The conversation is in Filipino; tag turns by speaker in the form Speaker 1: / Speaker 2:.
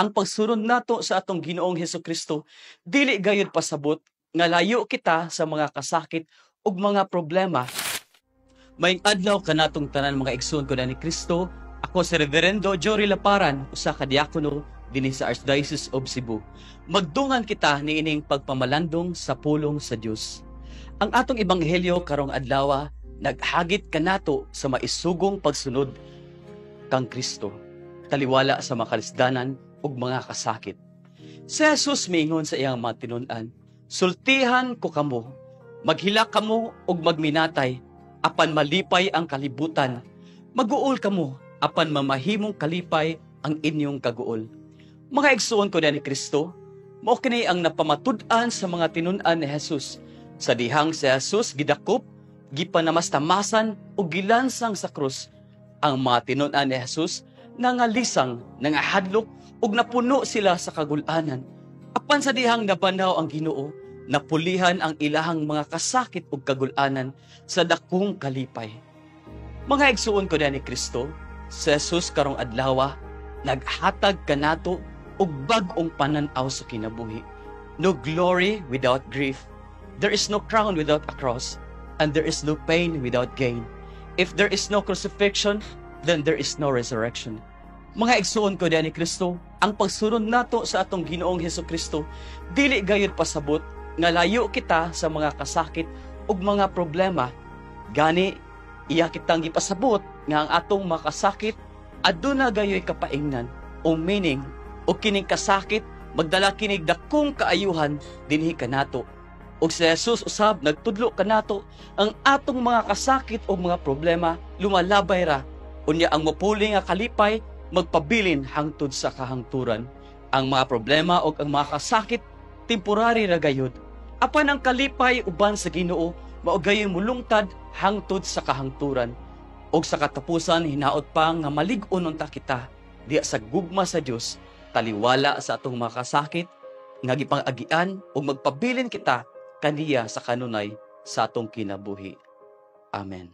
Speaker 1: ang pagsunod nato sa atong Ginoong Hesukristo dili gayud pasabot nga layo kita sa mga kasakit ug mga problema. Maayong adlaw kanatong tanan mga igsoon ko ni Kristo. Ako si Reverendo Jory Laparan, usa ka diakono dinhi sa Archdiocese of Cebu. Magdungan kita niining pagpamalandong sa pulong sa Dios. Ang atong ebanghelyo karong adlaw naghagit kanato sa maisugong pagsunod kang Kristo, taliwala sa makalisdanan ug mga kasakit. Si Jesus miingon sa iyang mga tinun-an, "Sultihan ko kamo, maghila kamo ug magminatay, apan malipay ang kalibutan. Maguol kamo, apan mamahimong kalipay ang inyong kaguol." Mga igsuon ko ni Kristo, mao kini ang napamatud-an sa mga tinun-an ni Jesus. Sa dihang si Jesus gidakop, gipanamastamasan ug gilansang sa krus, ang mga tinun-an ni Jesus nangalisang, nangahadlok ug napuno sila sa kagul-anan. Apan sa dihang nabanaw ang Ginoo, napulihan ang ilahang mga kasakit ug kagul-anan sa dakong kalipay. Mga igsuon ko ni Kristo, si Jesus karong adlaw naghatag kanato og bag-ong panan-aw sa kinabuhi. No glory without grief. There is no crown without a cross, and there is no pain without gain. If there is no crucifixion, then there is no resurrection. Mga igsuon ko ni Kristo, ang pagsunod nato sa atong Ginoong Hesukristo dili gayud pasabot nga layo kita sa mga kasakit ug mga problema. Gani iya kitang gipasabot nga ang atong mga kasakit aduna gayoy kapaingnan o meaning o kining kasakit magdala kinig dakong kaayuhan dinhi kanato. Og si Jesus usab nagtudlo kanato ang atong mga kasakit o mga problema lumalabay ra, unya ang mapuli nga kalipay magpabilin hangtod sa kahangturan. Ang mga problema o ang mga kasakit temporary ra gayud, apan ang kalipay uban sa Ginoo mao gayon mulungtad hangtod sa kahangturan. Og sa katapusan hinaot pa nga malig-on unta kita diya sa gugma sa Dios, taliwala sa atong mga kasakit nga gipang-agian ug magpabilin kita kaniya sa kanunay sa atong kinabuhi. Amen.